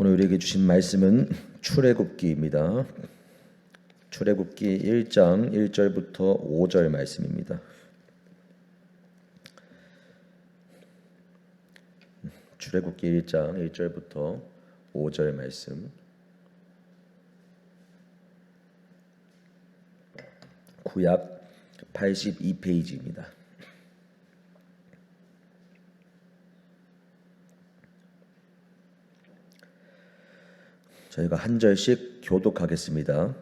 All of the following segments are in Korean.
오늘 우리에게 주신 말씀은 출애굽기입니다. 출애굽기 1장 1절부터 5절 말씀입니다. 출애굽기 1장 1절부터 5절 말씀. 구약 82페이지입니다. 저희가 한 절씩 교독하겠습니다.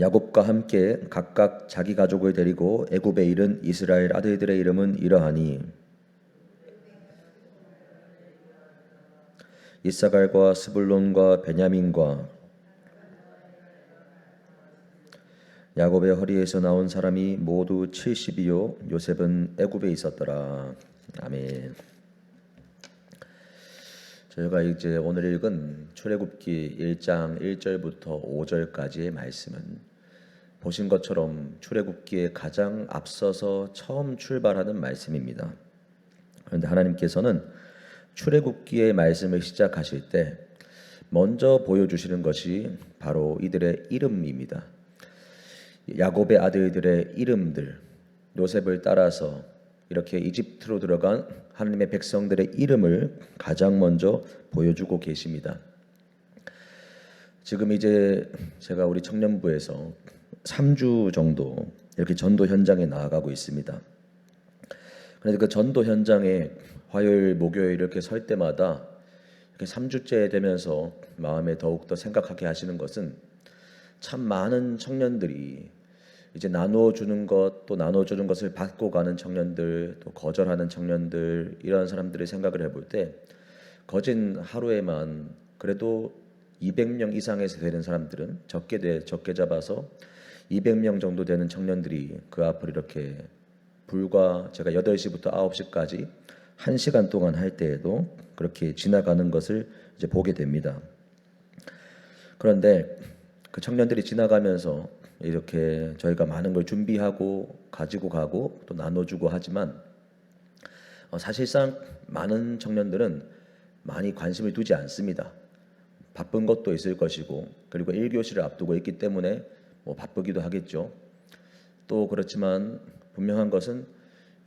야곱과 함께 각각 자기 가족을 데리고 애굽에 이른 이스라엘 아들들의 이름은 이러하니 이사갈과 스불론과 베냐민과 야곱의 허리에서 나온 사람이 모두 70이요 요셉은 애굽에 있었더라. 아멘. 저희가 이제 오늘 읽은 출애굽기 1장 1절부터 5절까지의 말씀은 보신 것처럼 출애굽기에 가장 앞서서 처음 출발하는 말씀입니다. 그런데 하나님께서는 출애굽기의 말씀을 시작하실 때 먼저 보여주시는 것이 바로 이들의 이름입니다. 야곱의 아들들의 이름들, 요셉을 따라서 이렇게 이집트로 들어간 하나님의 백성들의 이름을 가장 먼저 보여주고 계십니다. 지금 이제 제가 우리 청년부에서 3주 정도 이렇게 전도 현장에 나아가고 있습니다. 그런데 그 전도 현장에 화요일, 목요일 이렇게 설 때마다 이렇게 3주째 되면서 마음에 더욱더 생각하게 하시는 것은 참 많은 청년들이 이제 나눠주는 것, 또 나눠주는 것을 받고 가는 청년들, 또 거절하는 청년들, 이런 사람들의 생각을 해볼 때 거진 하루에만 그래도 200명 이상에서 되는 사람들은 적게 잡아서 200명 정도 되는 청년들이 그 앞을 이렇게 불과 제가 8시부터 9시까지 1시간 동안 할 때에도 그렇게 지나가는 것을 이제 보게 됩니다. 그런데 그 청년들이 지나가면서 이렇게 저희가 많은 걸 준비하고 가지고 가고 또 나눠주고 하지만 사실상 많은 청년들은 많이 관심을 두지 않습니다. 바쁜 것도 있을 것이고 그리고 1교시를 앞두고 있기 때문에 뭐 바쁘기도 하겠죠. 또 그렇지만 분명한 것은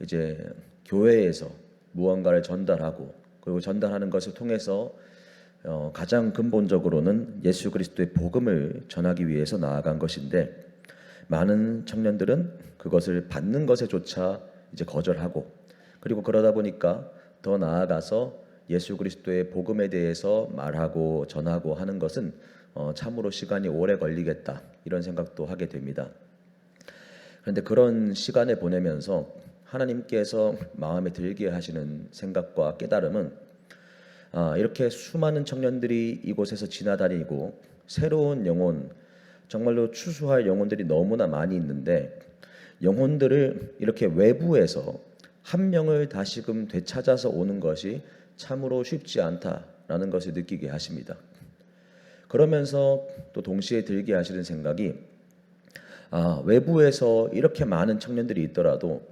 이제 교회에서 무언가를 전달하고 그리고 전달하는 것을 통해서 가장 근본적으로는 예수 그리스도의 복음을 전하기 위해서 나아간 것인데 많은 청년들은 그것을 받는 것에조차 이제 거절하고 그리고 그러다 보니까 더 나아가서 예수 그리스도의 복음에 대해서 말하고 전하고 하는 것은 참으로 시간이 오래 걸리겠다 이런 생각도 하게 됩니다. 그런데 그런 시간을 보내면서 하나님께서 마음에 들게 하시는 생각과 깨달음은 이렇게 수많은 청년들이 이곳에서 지나다니고 새로운 영혼, 정말로 추수할 영혼들이 너무나 많이 있는데 영혼들을 이렇게 외부에서 한 명을 다시금 되찾아서 오는 것이 참으로 쉽지 않다라는 것을 느끼게 하십니다. 그러면서 또 동시에 들게 하시는 생각이 외부에서 이렇게 많은 청년들이 있더라도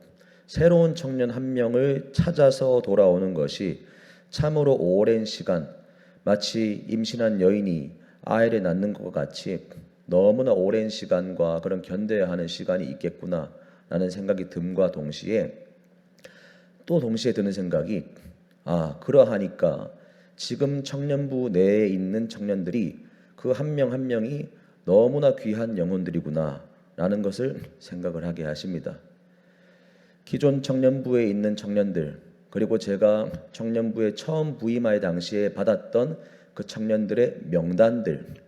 새로운 청년 한 명을 찾아서 돌아오는 것이 참으로 오랜 시간, 마치 임신한 여인이 아이를 낳는 것 같이 너무나 오랜 시간과 그런 견뎌야 하는 시간이 있겠구나라는 생각이 듦과 동시에 또 동시에 드는 생각이 그러하니까 지금 청년부 내에 있는 청년들이 그 한 명 한 명이 너무나 귀한 영혼들이구나라는 것을 생각을 하게 하십니다. 기존 청년부에 있는 청년들 그리고 제가 청년부에 처음 부임할 당시에 받았던 그 청년들의 명단들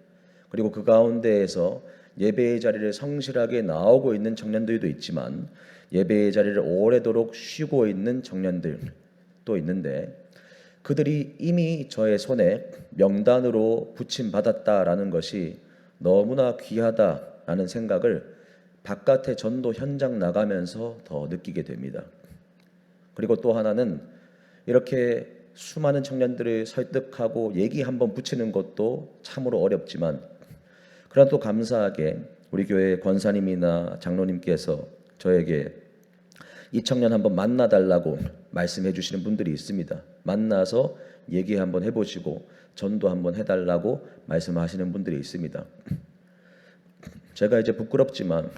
그리고 그 가운데에서 예배의 자리를 성실하게 나오고 있는 청년들도 있지만 예배의 자리를 오래도록 쉬고 있는 청년들도 있는데 그들이 이미 저의 손에 명단으로 부침받았다라는 것이 너무나 귀하다라는 생각을 바깥의 전도 현장 나가면서 더 느끼게 됩니다. 그리고 또 하나는 이렇게 수많은 청년들을 설득하고 얘기 한번 붙이는 것도 참으로 어렵지만 그러나 또 감사하게 우리 교회 권사님이나 장로님께서 저에게 이 청년 한번 만나달라고 말씀해 주시는 분들이 있습니다. 만나서 얘기 한번 해보시고 전도 한번 해달라고 말씀하시는 분들이 있습니다. 제가 이제 부끄럽지만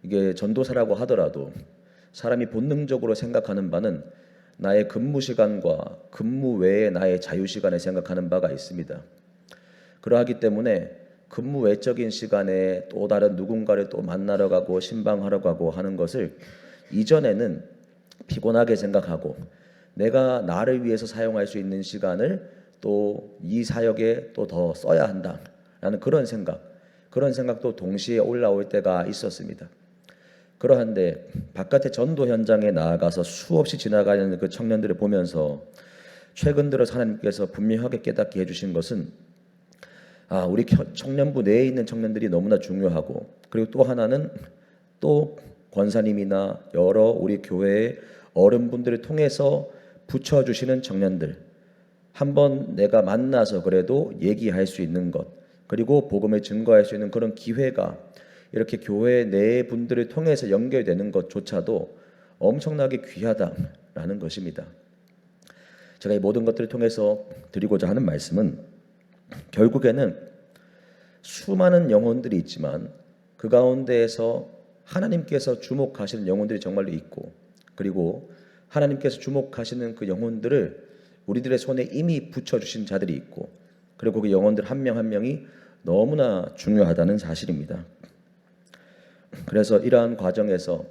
이게 전도사라고 하더라도 사람이 본능적으로 생각하는 바는 나의 근무 시간과 근무 외에 나의 자유 시간을 생각하는 바가 있습니다. 그러하기 때문에 근무 외적인 시간에 또 다른 누군가를 또 만나러 가고 신방하러 가고 하는 것을 이전에는 피곤하게 생각하고 내가 나를 위해서 사용할 수 있는 시간을 또 이 사역에 또 더 써야 한다라는 그런 생각도 동시에 올라올 때가 있었습니다. 그러한데 바깥의 전도 현장에 나아가서 수없이 지나가는 그 청년들을 보면서 최근 들어 하나님께서 분명하게 깨닫게 해주신 것은 우리 청년부 내에 있는 청년들이 너무나 중요하고, 그리고 또 하나는 또 권사님이나 여러 우리 교회의 어른분들을 통해서 붙여주시는 청년들, 한번 내가 만나서 그래도 얘기할 수 있는 것, 그리고 복음을 증거할 수 있는 그런 기회가 이렇게 교회 내 분들을 통해서 연결되는 것조차도 엄청나게 귀하다라는 것입니다. 제가 이 모든 것들을 통해서 드리고자 하는 말씀은 결국에는 수많은 영혼들이 있지만 그 가운데에서 하나님께서 주목하시는 영혼들이 정말로 있고, 그리고 하나님께서 주목하시는 그 영혼들을 우리들의 손에 이미 붙여주신 자들이 있고, 그리고 그 영혼들 한 명 한 명이 너무나 중요하다는 사실입니다. 그래서 이러한 과정에서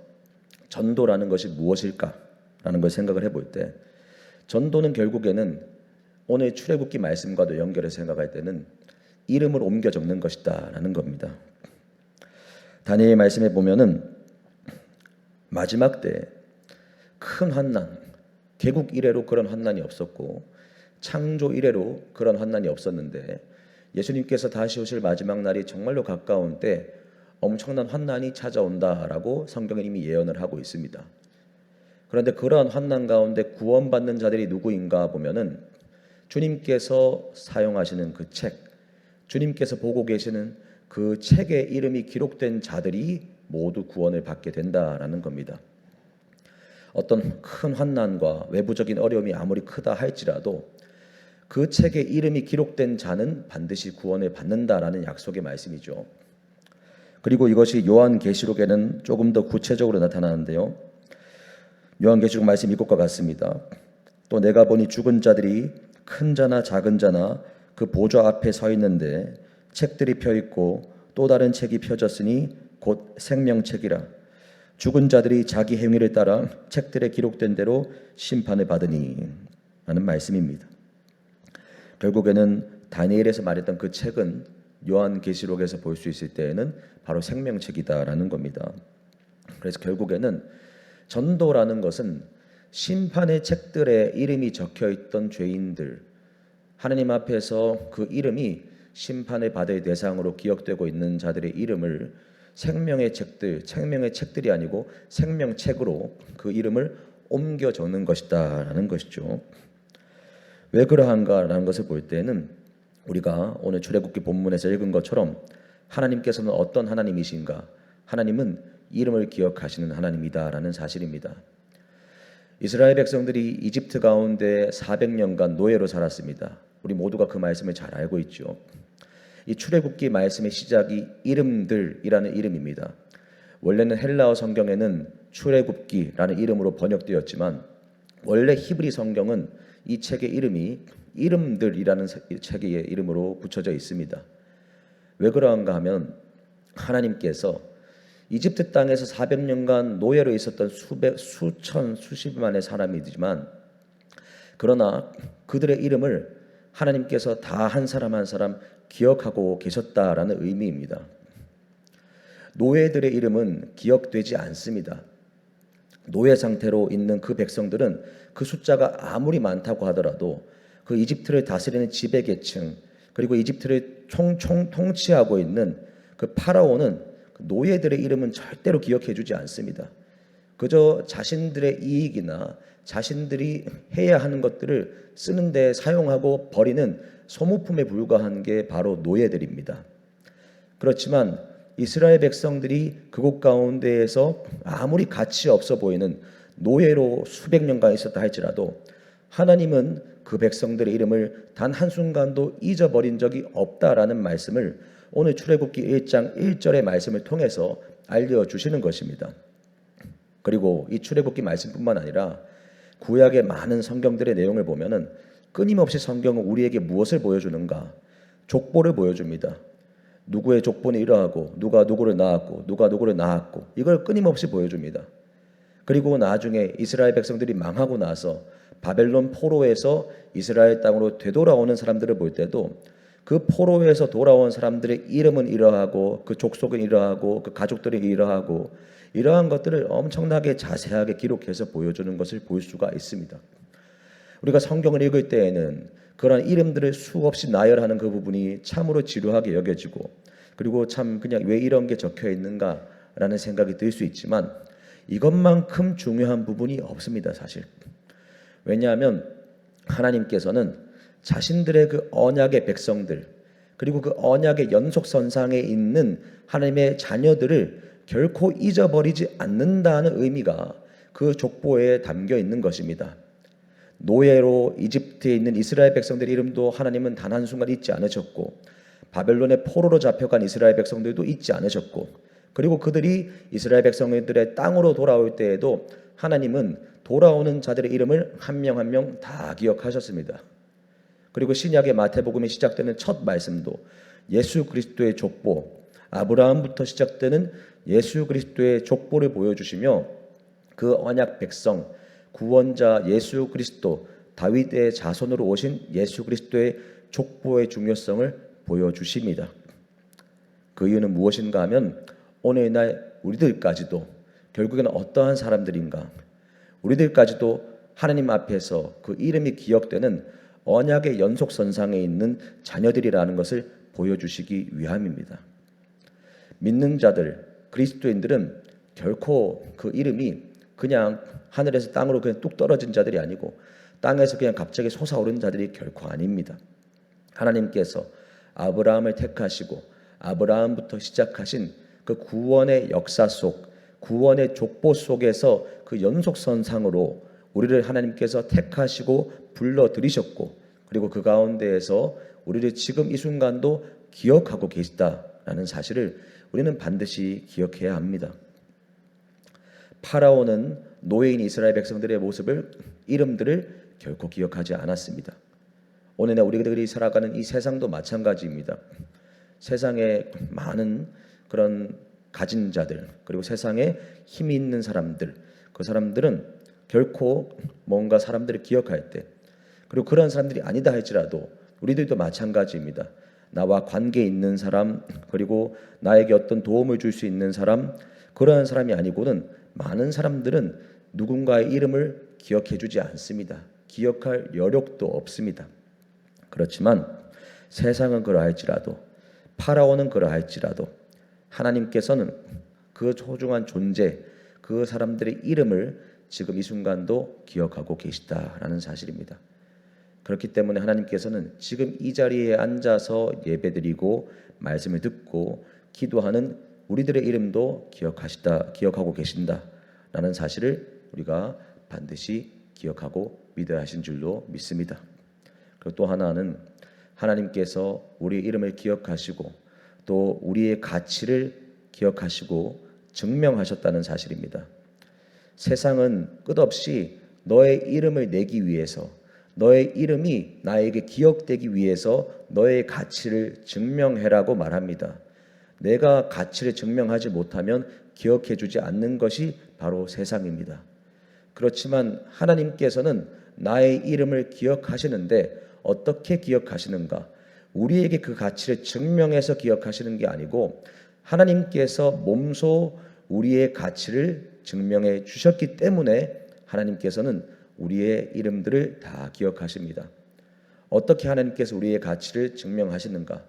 전도라는 것이 무엇일까라는 걸 생각을 해볼 때, 전도는 결국에는 오늘 출애굽기 말씀과도 연결해서 생각할 때는 이름을 옮겨 적는 것이다 라는 겁니다. 다니엘 말씀에 보면은 마지막 때 큰 환난, 개국 이래로 그런 환난이 없었고 창조 이래로 그런 환난이 없었는데 예수님께서 다시 오실 마지막 날이 정말로 가까운 때 엄청난 환난이 찾아온다라고 성경은 이미 예언을 하고 있습니다. 그런데 그러한 환난 가운데 구원받는 자들이 누구인가 보면은 주님께서 사용하시는 그 책, 주님께서 보고 계시는 그 책에 이름이 기록된 자들이 모두 구원을 받게 된다라는 겁니다. 어떤 큰 환난과 외부적인 어려움이 아무리 크다 할지라도 그 책에 이름이 기록된 자는 반드시 구원을 받는다라는 약속의 말씀이죠. 그리고 이것이 요한계시록에는 조금 더 구체적으로 나타나는데요. 요한계시록 말씀 이것과 같습니다. 또 내가 보니 죽은 자들이 큰 자나 작은 자나 그 보좌 앞에 서 있는데 책들이 펴 있고 또 다른 책이 펴졌으니 곧 생명책이라. 죽은 자들이 자기 행위를 따라 책들에 기록된 대로 심판을 받으니 라는 말씀입니다. 결국에는 다니엘에서 말했던 그 책은 요한계시록에서 볼 수 있을 때에는 바로 생명책이다라는 겁니다. 그래서 결국에는 전도라는 것은 심판의 책들에 이름이 적혀있던 죄인들, 하나님 앞에서 그 이름이 심판을 받을 대상으로 기억되고 있는 자들의 이름을 생명의 책들이 아니고 생명책으로 그 이름을 옮겨 적는 것이다라는 것이죠. 왜 그러한가라는 것을 볼 때는 우리가 오늘 출애굽기 본문에서 읽은 것처럼 하나님께서는 어떤 하나님이신가? 하나님은 이름을 기억하시는 하나님이다라는 사실입니다. 이스라엘 백성들이 이집트 가운데 400년간 노예로 살았습니다. 우리 모두가 그 말씀을 잘 알고 있죠. 이 출애굽기 말씀의 시작이 이름들이라는 이름입니다. 원래는 헬라어 성경에는 출애굽기라는 이름으로 번역되었지만 원래 히브리 성경은 이 책의 이름이 이름들이라는 책의 이름으로 붙여져 있습니다. 왜 그러한가 하면 하나님께서 이집트 땅에서 400년간 노예로 있었던 수십만의 사람이지만 그러나 그들의 이름을 하나님께서 다 한 사람 한 사람 기억하고 계셨다라는 의미입니다. 노예들의 이름은 기억되지 않습니다. 노예 상태로 있는 그 백성들은 그 숫자가 아무리 많다고 하더라도 그 이집트를 다스리는 지배계층, 그리고 이집트를 통치하고 있는 그 파라오는 그 노예들의 이름은 절대로 기억해주지 않습니다. 그저 자신들의 이익이나 자신들이 해야 하는 것들을 쓰는데 사용하고 버리는 소모품에 불과한 게 바로 노예들입니다. 그렇지만 이스라엘 백성들이 그곳 가운데에서 아무리 가치 없어 보이는 노예로 수백 년간 있었다 할지라도 하나님은 그 백성들의 이름을 단 한순간도 잊어버린 적이 없다라는 말씀을 오늘 출애굽기 1장 1절의 말씀을 통해서 알려주시는 것입니다. 그리고 이 출애굽기 말씀뿐만 아니라 구약의 많은 성경들의 내용을 보면은 끊임없이 성경은 우리에게 무엇을 보여주는가? 족보를 보여줍니다. 누구의 족보는 이러하고 누가 누구를 낳았고 누가 누구를 낳았고 이걸 끊임없이 보여줍니다. 그리고 나중에 이스라엘 백성들이 망하고 나서 바벨론 포로에서 이스라엘 땅으로 되돌아오는 사람들을 볼 때도 그 포로에서 돌아온 사람들의 이름은 이러하고 그 족속은 이러하고 그 가족들이 이러하고 이러한 것들을 엄청나게 자세하게 기록해서 보여주는 것을 볼 수가 있습니다. 우리가 성경을 읽을 때에는 그러한 이름들을 수없이 나열하는 그 부분이 참으로 지루하게 여겨지고 그리고 참 그냥 왜 이런 게 적혀 있는가라는 생각이 들 수 있지만 이것만큼 중요한 부분이 없습니다, 사실. 왜냐하면 하나님께서는 자신들의 그 언약의 백성들 그리고 그 언약의 연속선상에 있는 하나님의 자녀들을 결코 잊어버리지 않는다는 의미가 그 족보에 담겨 있는 것입니다. 노예로 이집트에 있는 이스라엘 백성들의 이름도 하나님은 단 한순간 잊지 않으셨고 바벨론의 포로로 잡혀간 이스라엘 백성들도 잊지 않으셨고 그리고 그들이 이스라엘 백성들의 땅으로 돌아올 때에도 하나님은 돌아오는 자들의 이름을 한 명 한 명 다 기억하셨습니다. 그리고 신약의 마태복음이 시작되는 첫 말씀도 예수 그리스도의 족보, 아브라함부터 시작되는 예수 그리스도의 족보를 보여주시며 그 언약 백성, 구원자 예수 그리스도, 다윗의 자손으로 오신 예수 그리스도의 족보의 중요성을 보여주십니다. 그 이유는 무엇인가 하면 오늘날 우리들까지도 결국에는 어떠한 사람들인가, 우리들까지도 하나님 앞에서 그 이름이 기억되는 언약의 연속선상에 있는 자녀들이라는 것을 보여주시기 위함입니다. 믿는 자들, 그리스도인들은 결코 그 이름이 그냥 하늘에서 땅으로 그냥 뚝 떨어진 자들이 아니고 땅에서 그냥 갑자기 솟아오른 자들이 결코 아닙니다. 하나님께서 아브라함을 택하시고 아브라함부터 시작하신 그 구원의 역사 속, 구원의 족보 속에서 그 연속선상으로 우리를 하나님께서 택하시고 불러들이셨고 그리고 그 가운데에서 우리를 지금 이 순간도 기억하고 계시다라는 사실을 우리는 반드시 기억해야 합니다. 파라오는 노예인 이스라엘 백성들의 모습을, 이름들을 결코 기억하지 않았습니다. 오늘날 우리들이 살아가는 이 세상도 마찬가지입니다. 세상에 많은 그런 가진 자들 그리고 세상에 힘이 있는 사람들, 그 사람들은 결코 뭔가 사람들을 기억할 때 그리고 그런 사람들이 아니다 할지라도 우리들도 마찬가지입니다. 나와 관계 있는 사람 그리고 나에게 어떤 도움을 줄 수 있는 사람, 그러한 사람이 아니고는 많은 사람들은 누군가의 이름을 기억해 주지 않습니다. 기억할 여력도 없습니다. 그렇지만 세상은 그러할지라도 파라오는 그러할지라도 하나님께서는 그 소중한 존재, 그 사람들의 이름을 지금 이 순간도 기억하고 계시다라는 사실입니다. 그렇기 때문에 하나님께서는 지금 이 자리에 앉아서 예배드리고 말씀을 듣고 기도하는 우리들의 이름도 기억하고 계신다라는 사실을 우리가 반드시 기억하고 믿어야 하신 줄로 믿습니다. 그리고 또 하나는 하나님께서 우리의 이름을 기억하시고 또 우리의 가치를 기억하시고 증명하셨다는 사실입니다. 세상은 끝없이 너의 이름을 내기 위해서, 너의 이름이 나에게 기억되기 위해서 너의 가치를 증명해라고 말합니다. 내가 가치를 증명하지 못하면 기억해주지 않는 것이 바로 세상입니다. 그렇지만 하나님께서는 나의 이름을 기억하시는데 어떻게 기억하시는가? 우리에게 그 가치를 증명해서 기억하시는 게 아니고 하나님께서 몸소 우리의 가치를 증명해 주셨기 때문에 하나님께서는 우리의 이름들을 다 기억하십니다. 어떻게 하나님께서 우리의 가치를 증명하시는가?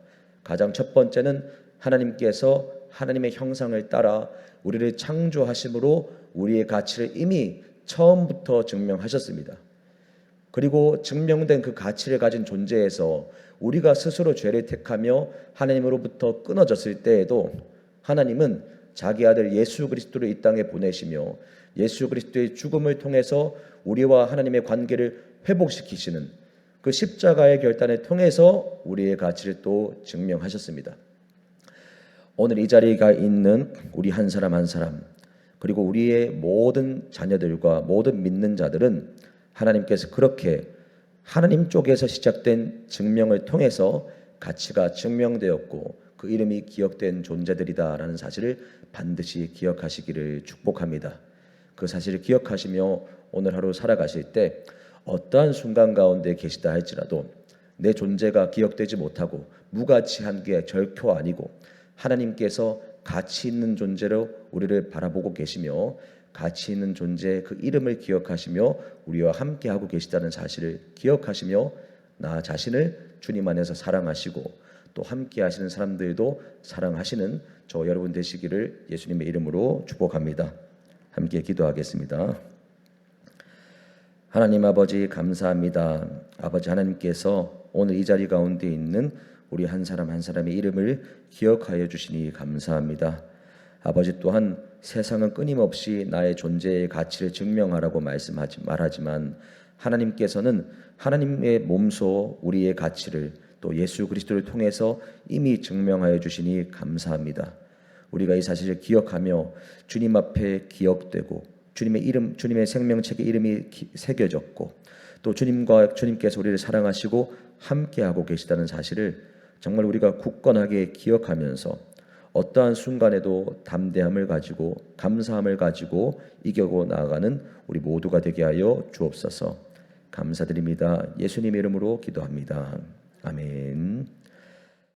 가장 첫 번째는 하나님께서 하나님의 형상을 따라 우리를 창조하심으로 우리의 가치를 이미 처음부터 증명하셨습니다. 그리고 증명된 그 가치를 가진 존재에서 우리가 스스로 죄를 택하며 하나님으로부터 끊어졌을 때에도 하나님은 자기 아들 예수 그리스도를 이 땅에 보내시며 예수 그리스도의 죽음을 통해서 우리와 하나님의 관계를 회복시키시는, 그 십자가의 결단을 통해서 우리의 가치를 또 증명하셨습니다. 오늘 이 자리가 있는 우리 한 사람 한 사람, 그리고 우리의 모든 자녀들과 모든 믿는 자들은 하나님께서 그렇게 하나님 쪽에서 시작된 증명을 통해서 가치가 증명되었고 그 이름이 기억된 존재들이다라는 사실을 반드시 기억하시기를 축복합니다. 그 사실을 기억하시며 오늘 하루 살아가실 때 어떠한 순간 가운데 계시다 할지라도 내 존재가 기억되지 못하고 무가치한 게 결코 아니고 하나님께서 가치 있는 존재로 우리를 바라보고 계시며 가치 있는 존재 그 이름을 기억하시며 우리와 함께하고 계시다는 사실을 기억하시며 나 자신을 주님 안에서 사랑하시고 또 함께하시는 사람들도 사랑하시는 저 여러분 되시기를 예수님의 이름으로 축복합니다. 함께 기도하겠습니다. 하나님 아버지 감사합니다. 아버지 하나님께서 오늘 이 자리 가운데 있는 우리 한 사람 한 사람의 이름을 기억하여 주시니 감사합니다. 아버지 또한 세상은 끊임없이 나의 존재의 가치를 증명하라고 말하지만 하나님께서는 하나님의 몸소 우리의 가치를 또 예수 그리스도를 통해서 이미 증명하여 주시니 감사합니다. 우리가 이 사실을 기억하며 주님 앞에 기억되고 주님의 이름, 주님의 생명책에 이름이 새겨졌고 또 주님께서 우리를 사랑하시고 함께하고 계시다는 사실을 정말 우리가 굳건하게 기억하면서 어떠한 순간에도 담대함을 가지고 감사함을 가지고 이겨고 나아가는 우리 모두가 되게 하여 주옵소서. 감사드립니다. 예수님의 이름으로 기도합니다. 아멘.